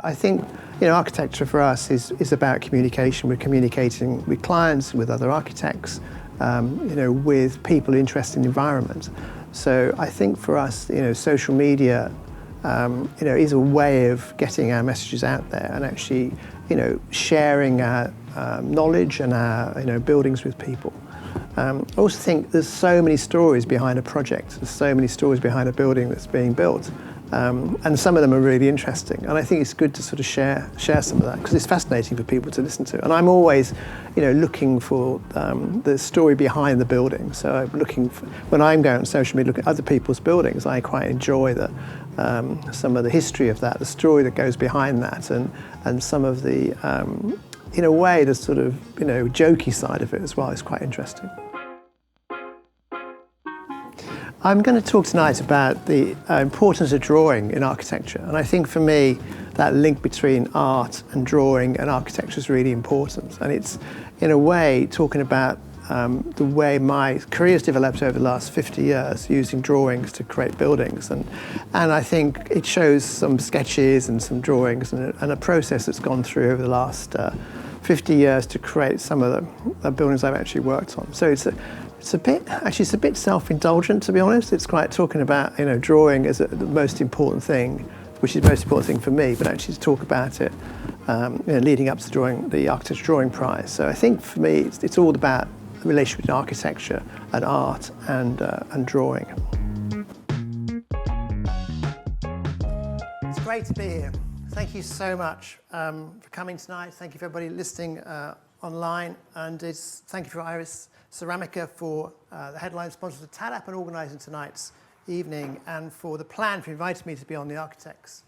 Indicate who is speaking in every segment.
Speaker 1: I think, architecture for us is about communication. We're communicating with clients, with other architects, with people interested in the environment. So I think for us, social media, is a way of getting our messages out there and actually, sharing our knowledge and our, buildings with people. I also think there's so many stories behind a project. There's so many stories behind a building that's being built. And some of them are really interesting. And I think it's good to sort of share some of that because it's fascinating for people to listen to. And I'm always, looking for the story behind the building. So I'm looking for, when I'm going on social media, looking at other people's buildings, I quite enjoy some of the history of that, the story that goes behind that, and some of the, in a way, the sort of, jokey side of it as well is quite interesting. I'm going to talk tonight about the importance of drawing in architecture. And I think for me, that link between art and drawing and architecture is really important. And it's, in a way, talking about the way my career has developed over the last 50 years using drawings to create buildings. And I think it shows some sketches and some drawings and a process that's gone through over the last 50 years to create some of the buildings I've actually worked on. So it's a bit self-indulgent, to be honest. It's quite talking about, drawing as the most important thing, which is the most important thing for me, but actually to talk about it, leading up to the Architecture Drawing Prize. So I think for me, it's all about the relationship between architecture and art and drawing. It's great to be here. Thank you so much for coming tonight. Thank you for everybody listening online, and thank you for Iris Ceramica for the headline sponsor of the TADAP and organising tonight's evening, and for the plan for inviting me to be on the Architects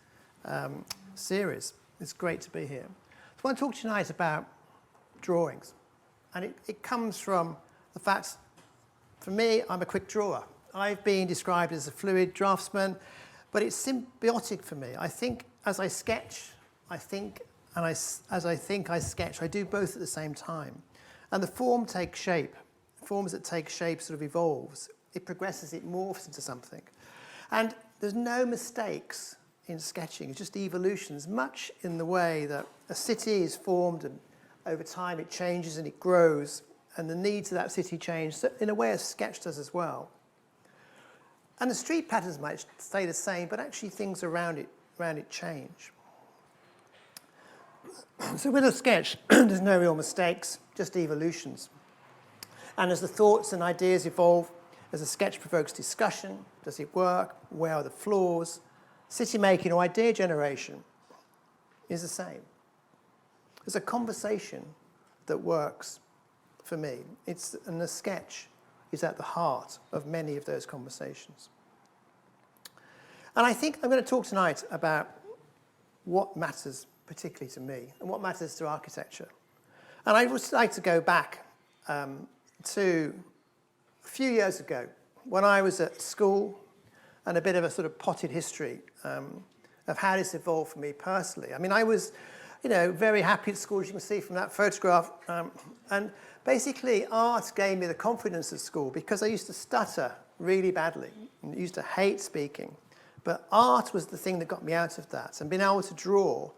Speaker 1: series. It's great to be here. So I want to talk tonight about drawings, and it comes from the fact, for me, I'm a quick drawer. I've been described as a fluid draftsman, but it's symbiotic for me. I think as I sketch, I think, and as I think I sketch, I do both at the same time. And the form takes shape. Forms that take shape sort of evolves. It progresses, it morphs into something. And there's no mistakes in sketching, it's just evolutions, much in the way that a city is formed and over time it changes and it grows, and the needs of that city change, so in a way a sketch does as well. And the street patterns might stay the same, but actually things around it change. So with a sketch, there's no real mistakes, just evolutions. And as the thoughts and ideas evolve, as a sketch provokes discussion, does it work? Where are the flaws? City making or idea generation is the same. There's a conversation that works for me. And the sketch is at the heart of many of those conversations. And I think I'm going to talk tonight about what matters particularly to me and what matters to architecture. And I would like to go back to a few years ago when I was at school, and a bit of a sort of potted history of how this evolved for me personally. I mean, I was, very happy at school, as you can see from that photograph. And basically, art gave me the confidence at school because I used to stutter really badly and used to hate speaking. But art was the thing that got me out of that. And being able to draw,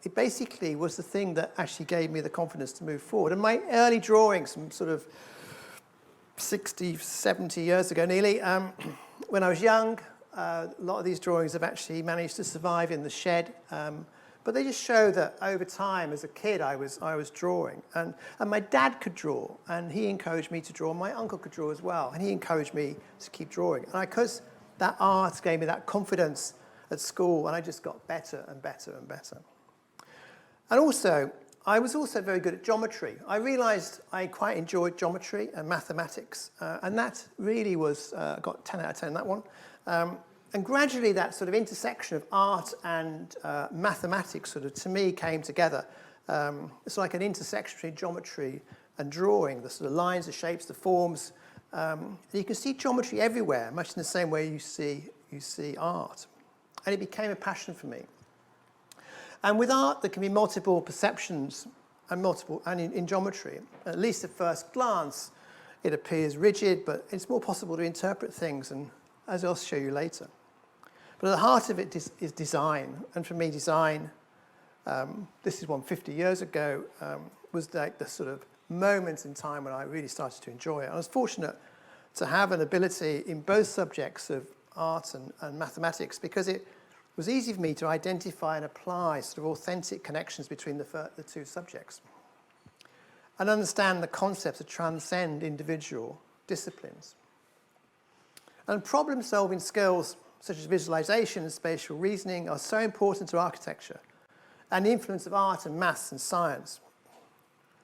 Speaker 1: it basically was the thing that actually gave me the confidence to move forward. And my early drawings from sort of 60, 70 years ago nearly, when I was young, a lot of these drawings have actually managed to survive in the shed. But they just show that over time, as a kid, I was drawing. And my dad could draw, and he encouraged me to draw. My uncle could draw as well, and he encouraged me to keep drawing. And because that art gave me that confidence at school, and I just got better and better and better. And also, I was also very good at geometry. I realised I quite enjoyed geometry and mathematics, and that really was, got 10 out of 10 that one. And gradually that sort of intersection of art and mathematics sort of, to me, came together. It's like an intersection between geometry and drawing, the sort of lines, the shapes, the forms. You can see geometry everywhere, much in the same way you see art. And it became a passion for me. And with art, there can be multiple perceptions and in geometry. At least at first glance, it appears rigid, but it's more possible to interpret things, and as I'll show you later. But at the heart of it is design. And for me, design, this is one 50 years ago, was like the sort of moment in time when I really started to enjoy it. I was fortunate to have an ability in both subjects of art and mathematics, because it was easy for me to identify and apply sort of authentic connections between the two subjects and understand the concepts that transcend individual disciplines. And problem-solving skills such as visualization and spatial reasoning are so important to architecture and the influence of art and maths and science.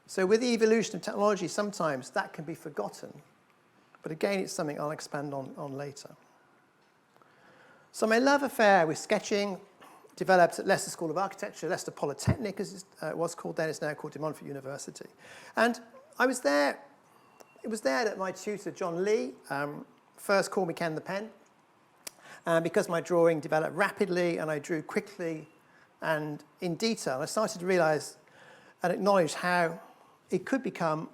Speaker 1: So with the evolution of technology, sometimes that can be forgotten. But again, it's something I'll expand on later. So my love affair with sketching developed at Leicester School of Architecture, Leicester Polytechnic, as it was called then, it's now called De Montfort University. And I was there, it was there that my tutor, John Lee, first called me Ken the Pen, because my drawing developed rapidly and I drew quickly and in detail. I started to realize and acknowledge how it could become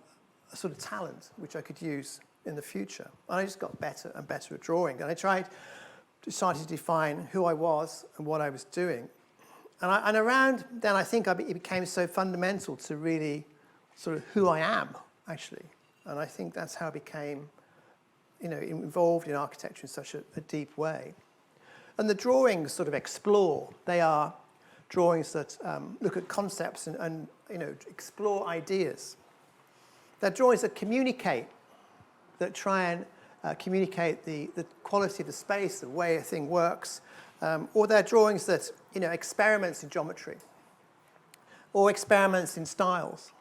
Speaker 1: a sort of talent which I could use in the future. And I just got better and better at drawing. And I started to define who I was and what I was doing. And around then, I think it became so fundamental to really sort of who I am, actually. And I think that's how I became, involved in architecture in such a deep way. And the drawings sort of explore. They are drawings that look at concepts and explore ideas. They're drawings that communicate, that try and communicate the quality of the space, the way a thing works, or they're drawings that, experiments in geometry, or experiments in styles,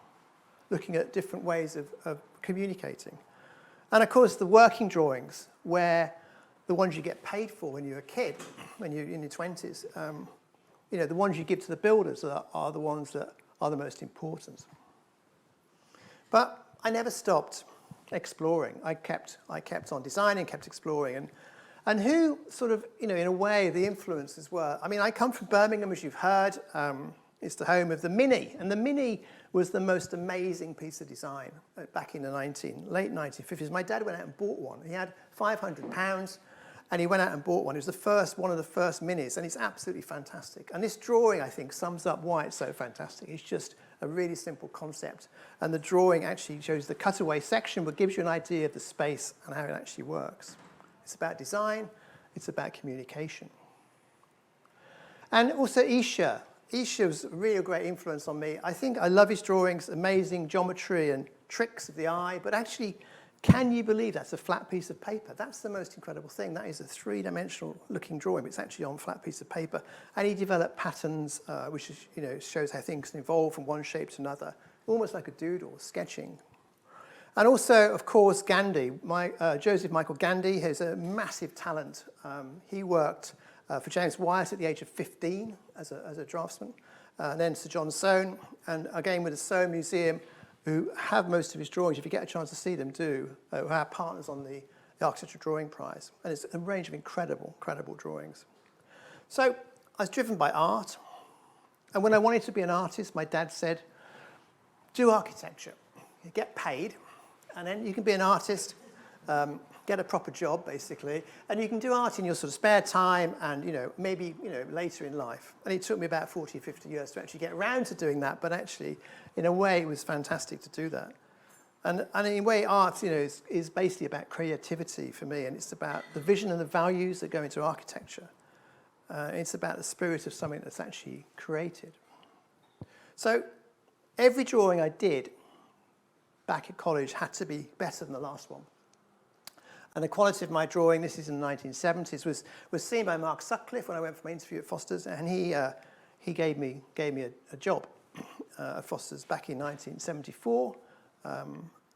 Speaker 1: looking at different ways of communicating. And of course, the working drawings, where the ones you get paid for when you're a kid, when you're in your 20s, the ones you give to the builders are the ones that are the most important. But I never stopped exploring. I kept on designing, kept exploring, and who sort of, in a way, the influences were. I mean, I come from Birmingham, as you've heard. It's the home of the Mini, and the Mini was the most amazing piece of design back in the late 1950s. My dad went out and bought one. He had £500, and he went out and bought one. It was one of the first Minis, and it's absolutely fantastic. And this drawing, I think, sums up why it's so fantastic. It's just a really simple concept. And the drawing actually shows the cutaway section, but gives you an idea of the space and how it actually works. It's about design. It's about communication. And also Isha. Isha was a real great influence on me. I think I love his drawings, amazing geometry and tricks of the eye, but actually, can you believe that's a flat piece of paper? That's the most incredible thing. That is a three-dimensional looking drawing, but it's actually on a flat piece of paper. And he developed patterns, which is, shows how things can evolve from one shape to another, almost like a doodle, sketching. And also, of course, Gandhi. Joseph Michael Gandhi has a massive talent. He worked for James Wyatt at the age of 15 as a draftsman, and then Sir John Soane, and again with the Soane Museum, who have most of his drawings. If you get a chance to see them, do. Who are partners on the Architectural Drawing Prize. And it's a range of incredible drawings. So I was driven by art. And when I wanted to be an artist, my dad said, do architecture. You get paid, and then you can be an artist, get a proper job, basically, and you can do art in your sort of spare time and, maybe, later in life. And it took me about 40 or 50 years to actually get around to doing that, but actually, in a way, it was fantastic to do that. And in a way, art, is basically about creativity for me, and it's about the vision and the values that go into architecture. It's about the spirit of something that's actually created. So every drawing I did back at college had to be better than the last one. And the quality of my drawing, this is in the 1970s, was seen by Mark Sutcliffe when I went for my interview at Foster's, and he gave me a job at Foster's back in 1974.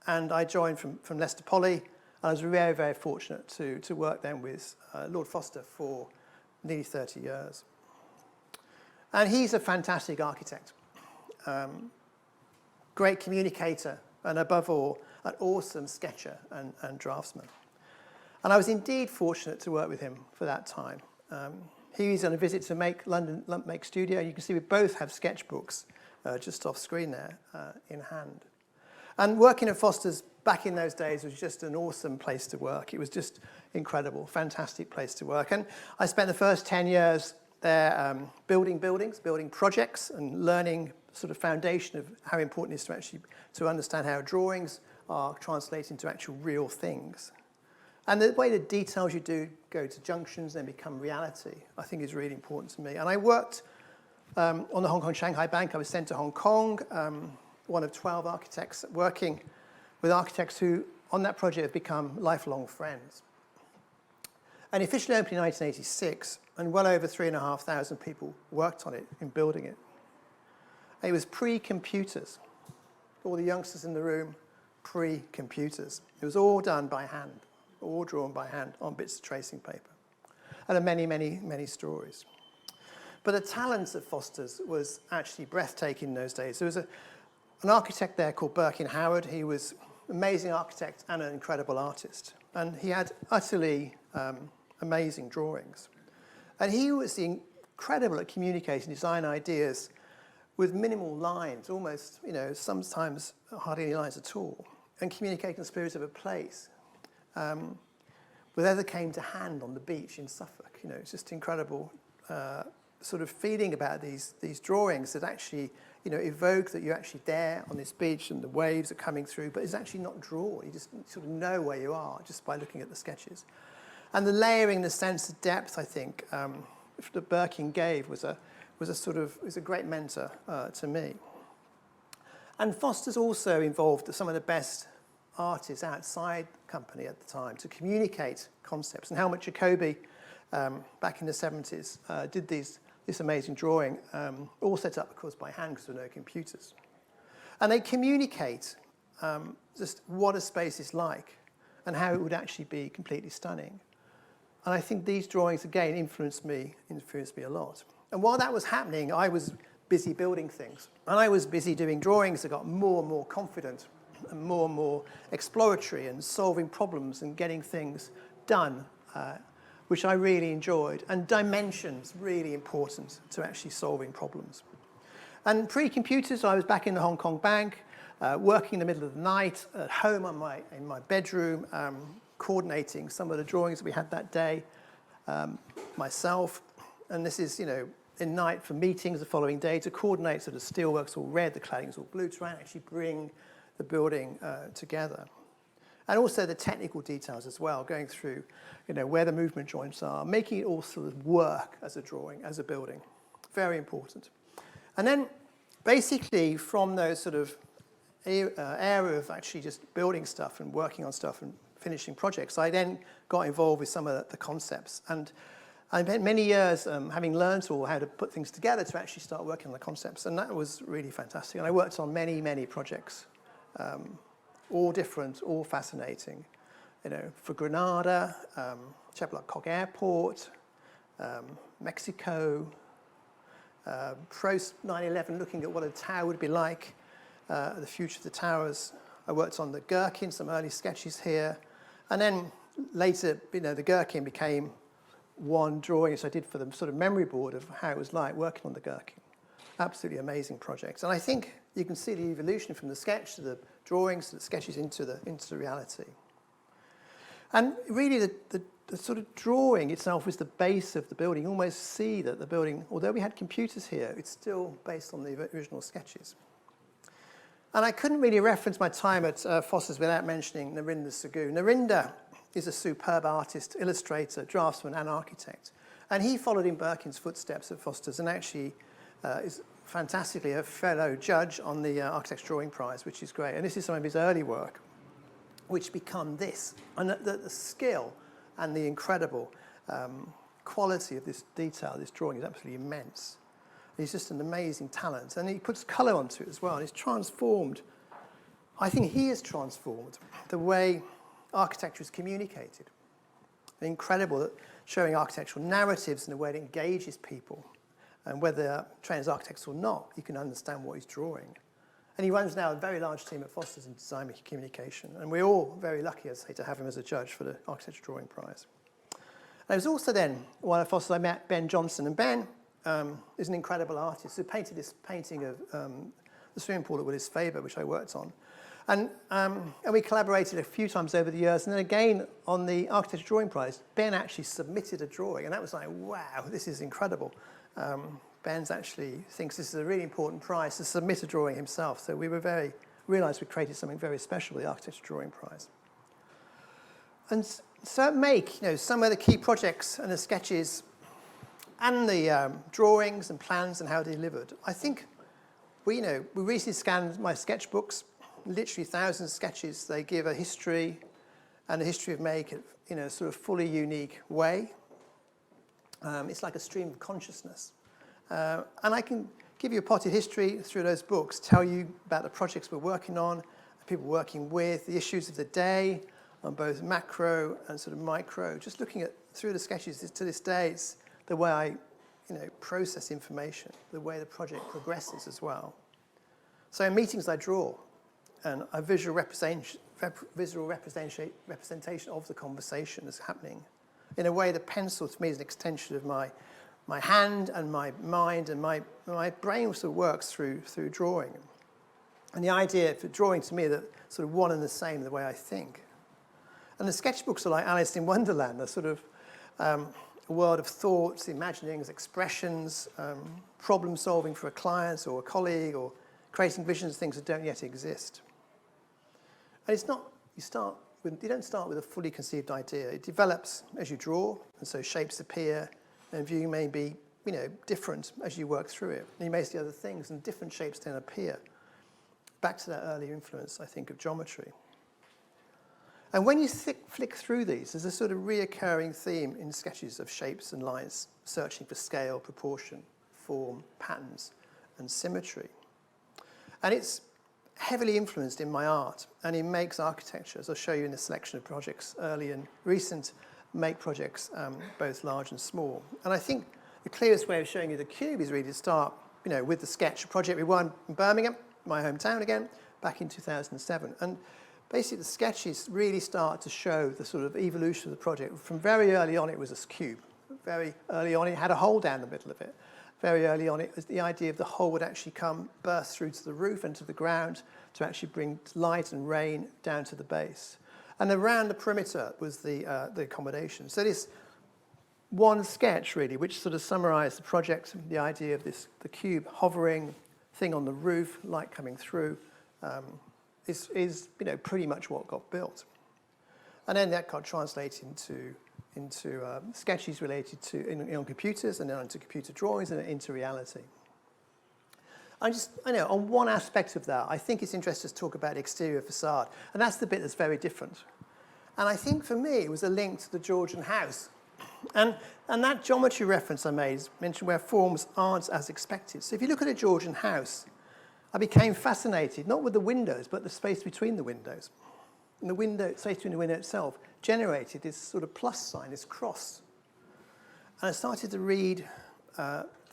Speaker 1: And I joined from Leicester Poly, and I was very, very fortunate to work then with Lord Foster for nearly 30 years. And he's a fantastic architect, great communicator, and above all, an awesome sketcher and draftsman. And I was indeed fortunate to work with him for that time. He was on a visit to London Lump Make Studio. You can see we both have sketchbooks just off screen there in hand. And working at Foster's back in those days was just an awesome place to work. It was just incredible, fantastic place to work. And I spent the first 10 years there building buildings, building projects, and learning sort of foundation of how important it is to actually to understand how drawings are translated into actual real things. And the way the details you do go to junctions and become reality, I think is really important to me. And I worked on the Hong Kong-Shanghai Bank. I was sent to Hong Kong, one of 12 architects, working with architects who, on that project, have become lifelong friends. And it officially opened in 1986, and well over 3,500 people worked on it in building it. And it was pre-computers. All the youngsters in the room, pre-computers. It was all done by hand, all drawn by hand on bits of tracing paper. And there are many, many, many stories. But the talent at Foster's was actually breathtaking in those days. There was an architect there called Birkin Howard. He was an amazing architect and an incredible artist. And he had utterly amazing drawings. And he was incredible at communicating design ideas with minimal lines, almost, sometimes hardly any lines at all, and communicating the spirit of a place. Whatever came to hand on the beach in Suffolk, it's just incredible sort of feeling about these drawings that actually, evoke that you're actually there on this beach and the waves are coming through, but it's actually not drawn. You just sort of know where you are just by looking at the sketches. And the layering, the sense of depth, I think, that Birkin gave was a great mentor to me. And Foster's also involved some of the best artists outside the company at the time to communicate concepts. And Helmut Jacobi, back in the 70s, did this amazing drawing, all set up, of course, by hand because there were no computers. And they communicate just what a space is like and how it would actually be completely stunning. And I think these drawings, again, influenced me a lot. And while that was happening, I was busy building things. And I was busy doing drawings that got more and more confident and more exploratory and solving problems and getting things done, which I really enjoyed. And dimensions, really important to actually solving problems. And pre-computers, I was back in the Hong Kong Bank, working in the middle of the night, at home in my bedroom, coordinating some of the drawings that we had that day, myself. And this is, in night for meetings the following day to coordinate so the steelwork's all red, the cladding's all blue, to try and actually bring the building together. And also the technical details as well, going through, where the movement joints are, making it all sort of work as a drawing, as a building. Very important. And then basically from those sort of area of actually just building stuff and working on stuff and finishing projects, I then got involved with some of the concepts. And I spent many years having learned how to put things together to actually start working on the concepts. And that was really fantastic. And I worked on many, many projects, all different, all fascinating. For Granada, Chapel-Cock Airport, Mexico, post 9/11, looking at what a tower would be like, the future of the towers. I worked on the Gherkin, some early sketches here. And then later, the Gherkin became one drawing, so I did for them sort of memory board of how it was like working on the Gherkin. Absolutely amazing projects. And I think you can see the evolution from the sketch to the drawings to the sketches into the reality. And really the sort of drawing itself was the base of the building. You almost see that the building, although we had computers here, it's still based on the original sketches. And I couldn't really reference my time at Foster's without mentioning Narinder Sagoo. Narinder is a superb artist, illustrator, draftsman, and architect. And he followed in Birkin's footsteps at Foster's and actually is fantastically a fellow judge on the Architect's Drawing Prize, which is great. And this is some of his early work, which become this. And the skill and the incredible quality of this detail, this drawing, is absolutely immense. He's just an amazing talent. And he puts colour onto it as well. And he's transformed, I think he has transformed the way architecture is communicated. Incredible that showing architectural narratives in a way that engages people. And whether trained as architects or not, you can understand what he's drawing. And he runs now a very large team at Foster's in design and communication. And we're all very lucky, as I say, to have him as a judge for the Architecture Drawing Prize. And it was also then, while at Foster's, I met Ben Johnson. And Ben is an incredible artist who painted this painting of the swimming pool at Willis Faber, which I worked on. And we collaborated a few times over the years, and then again on the Architecture Drawing Prize, Ben actually submitted a drawing, and that was like, wow, this is incredible. Ben actually thinks this is a really important prize to submit a drawing himself, so we realised we created something very special with the Architecture Drawing Prize. And so make, some of the key projects and the sketches and the drawings and plans and how they're delivered. I think we recently scanned my sketchbooks, literally thousands of sketches. They give a history and a history of make in a sort of fully unique way. It's like a stream of consciousness. And I can give you a potted history through those books, tell you about the projects we're working on, the people we're working with, the issues of the day, on both macro and sort of micro. Just looking through the sketches to this day, it's the way I process information, the way the project progresses as well. So in meetings I draw, and a visual representation of the conversation that's happening. In a way, the pencil to me is an extension of my hand and my mind, and my brain sort of works through drawing. And the idea for drawing to me is that sort of one and the same, the way I think. And the sketchbooks are like Alice in Wonderland. They're sort of a world of thoughts, imaginings, expressions, problem solving for a client or a colleague, or creating visions of things that don't yet exist. And it's not, you don't start with a fully conceived idea. It develops as you draw, and so shapes appear, and view may be, different as you work through it. And you may see other things, and different shapes then appear. Back to that early influence, I think, of geometry. And when you flick through these, there's a sort of reoccurring theme in sketches of shapes and lines, searching for scale, proportion, form, patterns, and symmetry. And it's heavily influenced in my art, and it makes architecture, as I'll show you in the selection of projects, early and recent make projects, both large and small. And I think the clearest way of showing you the cube is really to start, with the sketch project we won in Birmingham, my hometown again, back in 2007. And basically the sketches really start to show the sort of evolution of the project. From very early on, it was a cube. Very early on, it had a hole down the middle of it. Very early on, it was the idea of the hole would actually burst through to the roof and to the ground to actually bring light and rain down to the base. And around the perimeter was the accommodation. So this one sketch, really, which sort of summarised the project, the idea of the cube hovering, thing on the roof, light coming through, is pretty much what got built. And then that got translated into sketches related to on computers, and then into computer drawings, and into reality. I know on one aspect of that, I think it's interesting to talk about the exterior facade, and that's the bit that's very different. And I think for me, it was a link to the Georgian house. And that geometry reference I made mentioned where forms aren't as expected. So if you look at a Georgian house, I became fascinated, not with the windows, but the space between the windows. And the space between the window itself generated this sort of plus sign, this cross. And I started to read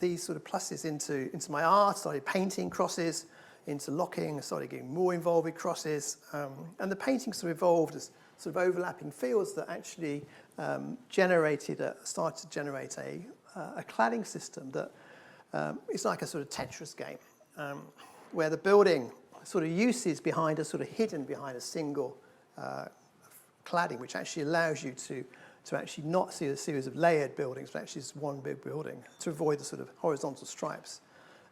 Speaker 1: these sort of pluses into my art, started painting crosses, into locking, started getting more involved with crosses. And the paintings sort of evolved as sort of overlapping fields that actually started to generate a cladding system that is like a sort of Tetris game, where the building sort of use is hidden behind a single cladding, which actually allows you to actually not see a series of layered buildings, but actually just one big building to avoid the sort of horizontal stripes.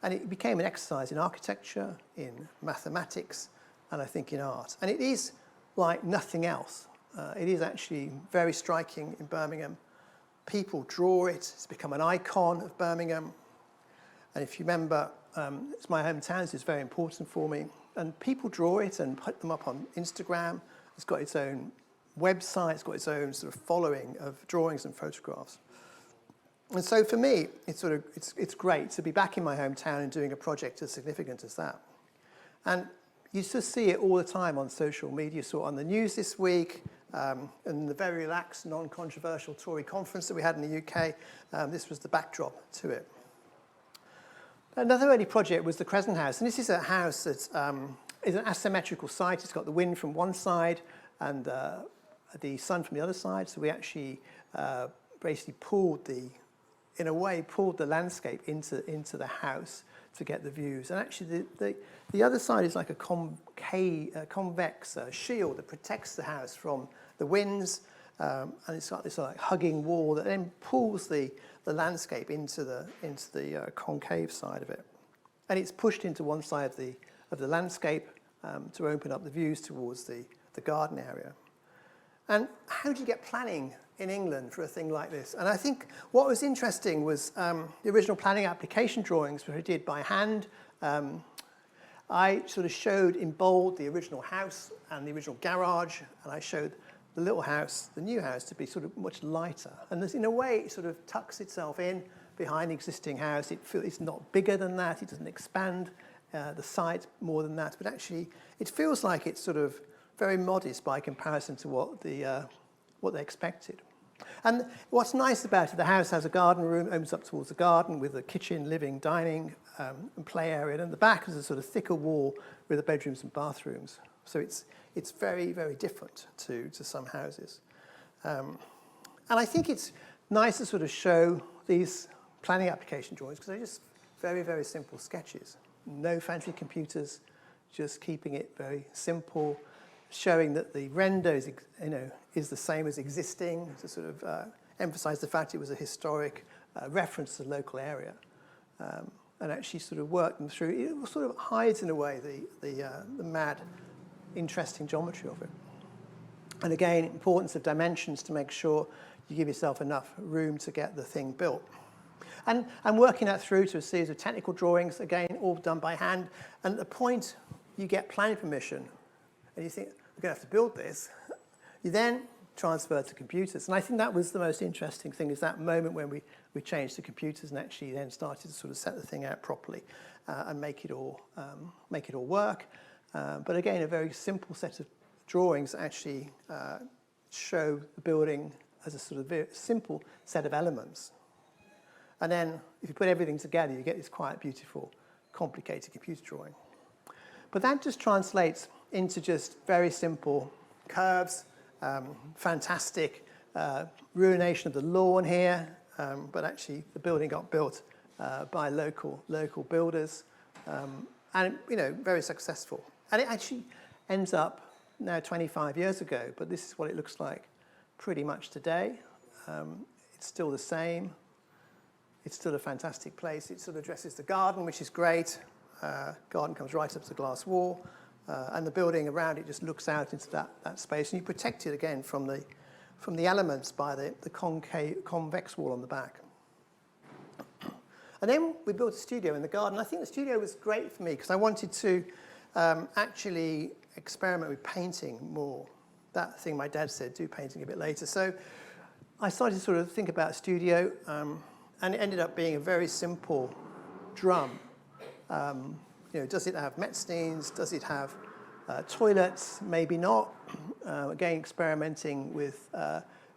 Speaker 1: And it became an exercise in architecture, in mathematics, and I think in art. And it is like nothing else. It is actually very striking in Birmingham. People draw it. It's become an icon of Birmingham. And if you remember, it's my hometown, so it's very important for me. And people draw it and put them up on Instagram. It's got its own website. It's got its own sort of following of drawings and photographs. And so for me, it's great to be back in my hometown and doing a project as significant as that. And you just see it all the time on social media. You saw it on the news this week, and the very relaxed, non-controversial Tory conference that we had in the UK. This was the backdrop to it. Another early project was the Crescent House, and this is a house that is an asymmetrical site. It's got the wind from one side and the sun from the other side. So we actually basically pulled the landscape into the house to get the views. And actually, the other side is like a convex shield that protects the house from the winds, and it's got this like hugging wall that then pulls the landscape into the concave side of it. And it's pushed into one side of the landscape to open up the views towards the garden area. And how do you get planning in England for a thing like this? And I think what was interesting was the original planning application drawings, which I did by hand. I sort of showed in bold the original house and the original garage, and I showed the little house, the new house, to be sort of much lighter. And in a way, it sort of tucks itself in behind the existing house. It's not bigger than that. It doesn't expand the site more than that. But actually, it feels like it's sort of very modest by comparison to what they expected. And what's nice about it, the house has a garden room, opens up towards the garden with a kitchen, living, dining, and play area. And the back is a sort of thicker wall with the bedrooms and bathrooms. So it's very, very different to some houses. And I think it's nice to sort of show these planning application drawings because they're just very, very simple sketches. No fancy computers, just keeping it very simple, showing that the render is the same as existing, to sort of emphasize the fact it was a historic reference to the local area, and actually sort of work them through. It sort of hides, in a way, the mad, interesting geometry of it. And again, importance of dimensions to make sure you give yourself enough room to get the thing built. And I'm working that through to a series of technical drawings, again, all done by hand. And at the point you get planning permission, and you think, we're going to have to build this, you then transfer to computers. And I think that was the most interesting thing, is that moment when we changed to computers and actually then started to sort of set the thing out properly and make it all work. But again, a very simple set of drawings actually show the building as a sort of very simple set of elements. And then if you put everything together, you get this quite beautiful, complicated computer drawing. But that just translates into just very simple curves, fantastic ruination of the lawn here, but actually the building got built by local builders, and very successful. And it actually ends up now 25 years ago, but this is what it looks like pretty much today. It's still the same. It's still a fantastic place. It sort of addresses the garden, which is great. Garden comes right up to the glass wall, and the building around it just looks out into that space. And you protect it again from the elements by the convex wall on the back. And then we built a studio in the garden. I think the studio was great for me because I wanted to actually experiment with painting more. That thing my dad said, do painting a bit later. So I started to sort of think about a studio, and it ended up being a very simple drum. Does it have mezzanines? Does it have toilets? Maybe not. Again, experimenting with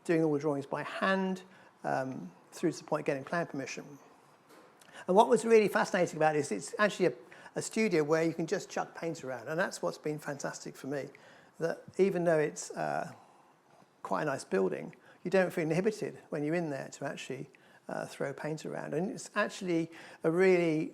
Speaker 1: doing all the drawings by hand through to the point of getting plan permission. And what was really fascinating about it is it's actually a studio where you can just chuck paint around. And that's what's been fantastic for me, that even though it's quite a nice building, you don't feel inhibited when you're in there to actually throw paint around. And it's actually a really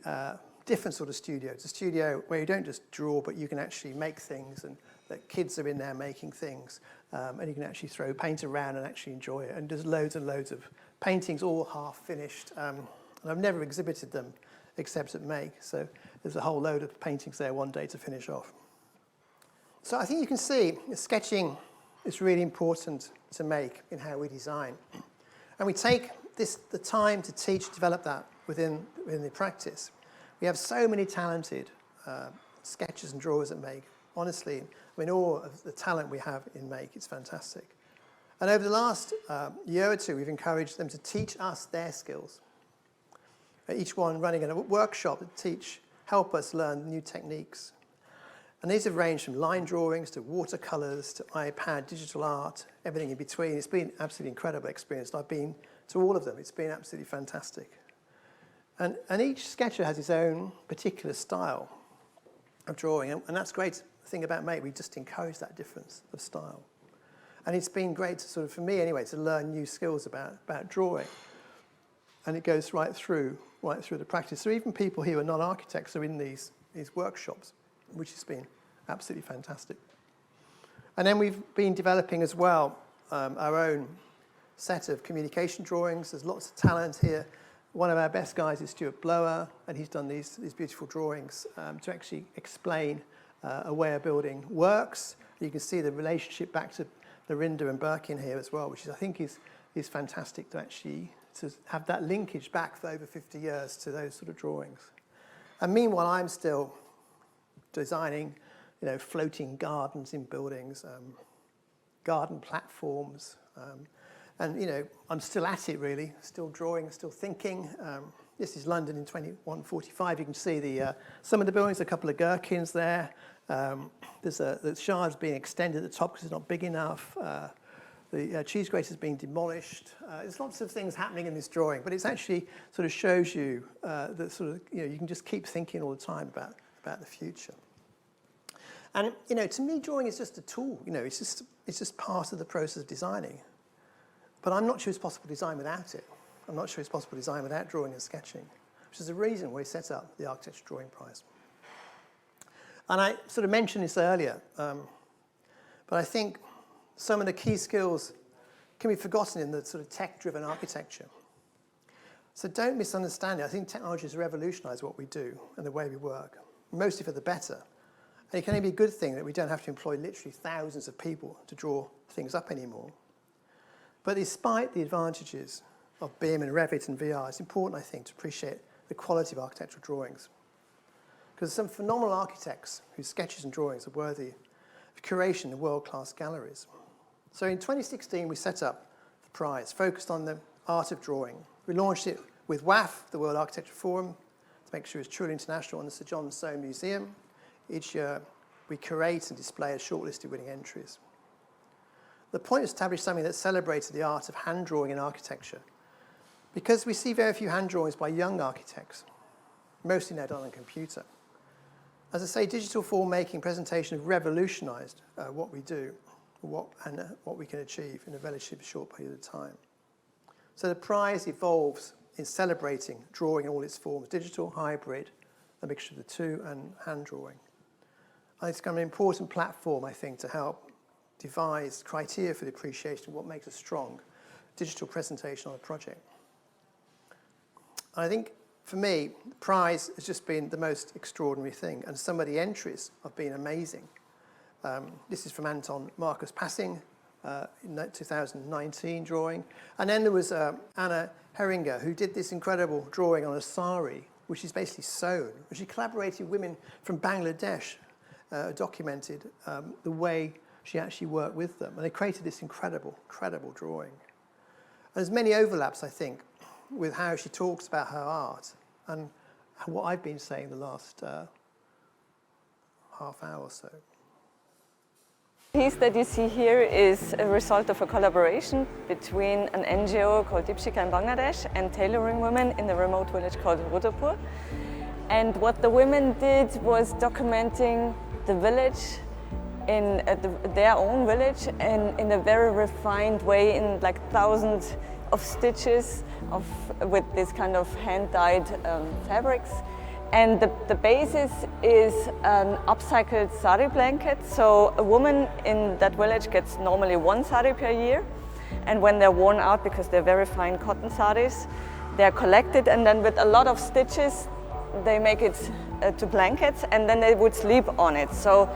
Speaker 1: different sort of studio. It's a studio where you don't just draw, but you can actually make things, and that kids are in there making things, and you can actually throw paint around and actually enjoy it. And there's loads and loads of paintings, all half finished. And I've never exhibited them except at Make, so there's a whole load of paintings there one day to finish off. So I think you can see sketching is really important to Make in how we design. And we take the time to teach, develop that within the practice. We have so many talented sketchers and drawers at Make. Honestly, all of the talent we have in Make, it's fantastic. And over the last year or two, we've encouraged them to teach us their skills. Each one running a workshop to help us learn new techniques. And these have ranged from line drawings to watercolors to iPad, digital art, everything in between. It's been an absolutely incredible experience. I've been to all of them. It's been absolutely fantastic. And each sketcher has his own particular style of drawing. And that's great. The thing about Make, we just encourage that difference of style. And it's been great to sort of, for me anyway, to learn new skills about drawing. And it goes right through right through the practice. So even people who are not architects are in these workshops, which has been absolutely fantastic. And then we've been developing as well our own set of communication drawings. There's lots of talent here. One of our best guys is Stuart Blower, and he's done these beautiful drawings to actually explain a way of building works. You can see the relationship back to the Rinder and Birkin here as well, which I think is fantastic to have that linkage back for over 50 years to those sort of drawings. And meanwhile, I'm still designing, floating gardens in buildings, garden platforms, and I'm still at it really, still drawing, still thinking. This is London in 2145. You can see some of the buildings, a couple of gherkins there. The Shard's being extended at the top because it's not big enough. The cheese grater's being demolished. There's lots of things happening in this drawing, but it actually sort of shows you that sort of, you can just keep thinking all the time about the future. And, to me, drawing is just a tool. It's just part of the process of designing. But I'm not sure it's possible to design without it. I'm not sure it's possible to design without drawing and sketching, which is the reason we set up the Architecture Drawing Prize. And I sort of mentioned this earlier, but I think some of the key skills can be forgotten in the sort of tech-driven architecture. So don't misunderstand it. I think technology has revolutionized what we do and the way we work, mostly for the better. And it can only be a good thing that we don't have to employ literally thousands of people to draw things up anymore. But despite the advantages of BIM and Revit and VR, it's important, I think, to appreciate the quality of architectural drawings. Because some phenomenal architects whose sketches and drawings are worthy of curation in world-class galleries. So in 2016, we set up the prize, focused on the art of drawing. We launched it with WAF, the World Architecture Forum, to make sure it's truly international, and the Sir John Soane Museum. Each year, we curate and display a shortlisted winning entries. The point is to establish something that celebrated the art of hand drawing in architecture, because we see very few hand drawings by young architects, mostly now done on computer. As I say, digital form making presentation have revolutionized what we do and what we can achieve in a relatively short period of time. So the prize evolves in celebrating drawing in all its forms, digital, hybrid, a mixture of the two, and hand drawing. And it's kind of an important platform, I think, to help devise criteria for the appreciation of what makes a strong digital presentation on a project. And I think, for me, the prize has just been the most extraordinary thing, and some of the entries have been amazing. This is from Anton Marcus Passing in 2019 drawing. And then there was Anna Heringer, who did this incredible drawing on a sari, which is basically sewn. And she collaborated with women from Bangladesh, documented the way she actually worked with them. And they created this incredible drawing. And there's many overlaps, I think, with how she talks about her art and what I've been saying the last half hour or so.
Speaker 2: The piece that you see here is a result of a collaboration between an NGO called Dipshika in Bangladesh and tailoring women in a remote village called Rudapur. And what the women did was documenting the village in their own village and in a very refined way, in like thousands of stitches with this kind of hand-dyed fabrics. And the basis is an upcycled sari blanket. So a woman in that village gets normally one sari per year. And when they're worn out, because they're very fine cotton saris, they're collected, and then with a lot of stitches, they make it to blankets, and then they would sleep on it. So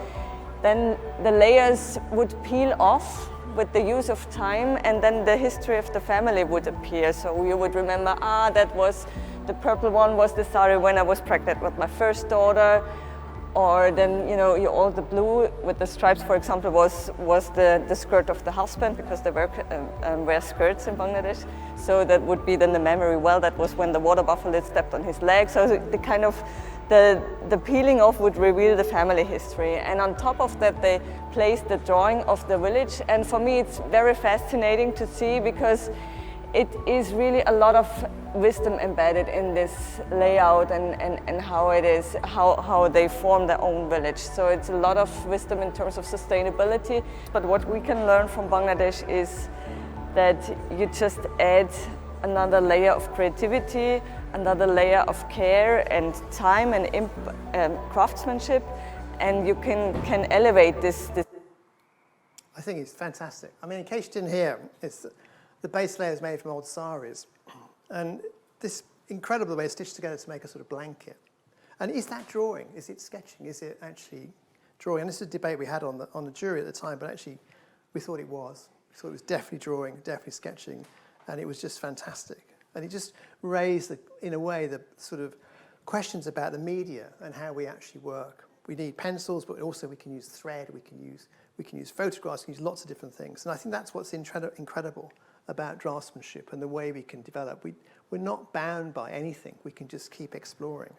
Speaker 2: then the layers would peel off with the use of time, and then the history of the family would appear. So you would remember, that was, the purple one was the sari when I was pregnant with my first daughter, or then, all the blue with the stripes, for example, was the skirt of the husband, because they wear skirts in Bangladesh. So that would be then the memory. Well, that was when the water buffalo stepped on his leg. So the kind of the peeling off would reveal the family history. And on top of that, they placed the drawing of the village. And for me, it's very fascinating to see, because it is really a lot of wisdom embedded in this layout and how it is, how they form their own village. So it's a lot of wisdom in terms of sustainability. But what we can learn from Bangladesh is that you just add another layer of creativity another layer of care and time and craftsmanship, and you can elevate this.
Speaker 1: I think it's fantastic. I mean, in case you didn't hear, the base layer is made from old saris, and this incredible way stitched together to make a sort of blanket. And is that drawing? Is it sketching? Is it actually drawing? And this is a debate we had on the jury at the time, but actually we thought it was. We thought it was definitely drawing, definitely sketching, and it was just fantastic. And it just raised, in a way, the sort of questions about the media and how we actually work. We need pencils, but also we can use thread, we can use photographs, we can use lots of different things. And I think that's what's incredible about draftsmanship and the way we can develop. We're not bound by anything. We can just keep exploring.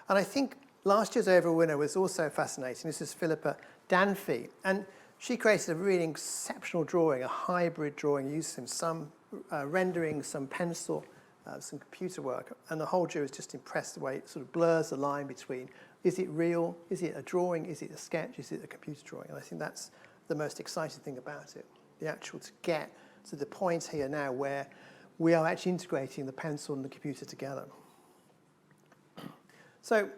Speaker 1: And I think last year's overall winner was also fascinating. This is Philippa Danfy. And she created a really exceptional drawing, a hybrid drawing, using some rendering, some pencil, some computer work. And the whole jury was just impressed the way it sort of blurs the line between, is it real? Is it a drawing? Is it a sketch? Is it a computer drawing? And I think that's the most exciting thing about it, the actual to get to the point here now where we are actually integrating the pencil and the computer together. So,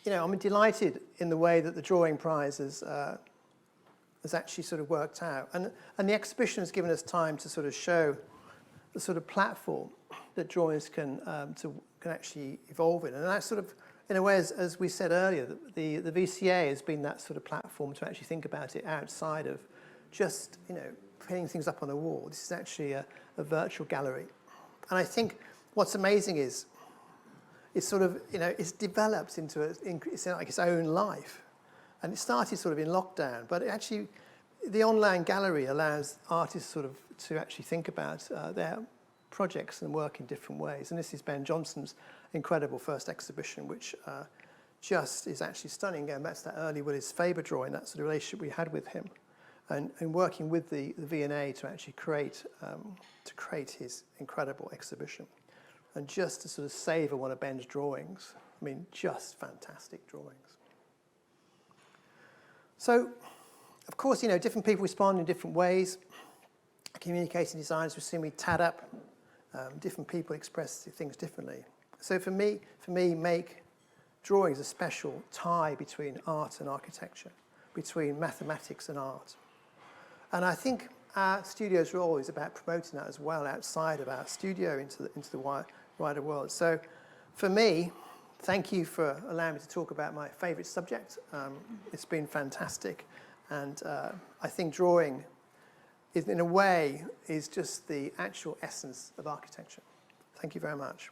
Speaker 1: you know, I'm delighted in the way that the drawing prize has actually sort of worked out. And the exhibition has given us time to sort of show the sort of platform that drawings can actually evolve in. And that's sort of, in a way, as we said earlier, the VCA has been that sort of platform to actually think about it outside of just, you know, putting things up on a wall. This is actually a virtual gallery. And I think what's amazing is it's sort of, you know, it's developed into it's like its own life. And it started sort of in lockdown, but it actually, the online gallery allows artists sort of to actually think about their projects and work in different ways. And this is Ben Johnson's incredible first exhibition, which just is actually stunning. Going back to that early Willis Faber drawing, that sort of relationship we had with him, and working with the V&A to actually create his incredible exhibition. And just to sort of savour one of Ben's drawings. I mean, just fantastic drawings. So, of course, you know, different people respond in different ways. Communicating designers will seem to be tied up. Different people express things differently. So for me, make drawings a special tie between art and architecture, between mathematics and art. And I think our studio's role is about promoting that as well outside of our studio into the wider world. So for me, thank you for allowing me to talk about my favourite subject. It's been fantastic. And I think drawing, in a way, is just the actual essence of architecture. Thank you very much.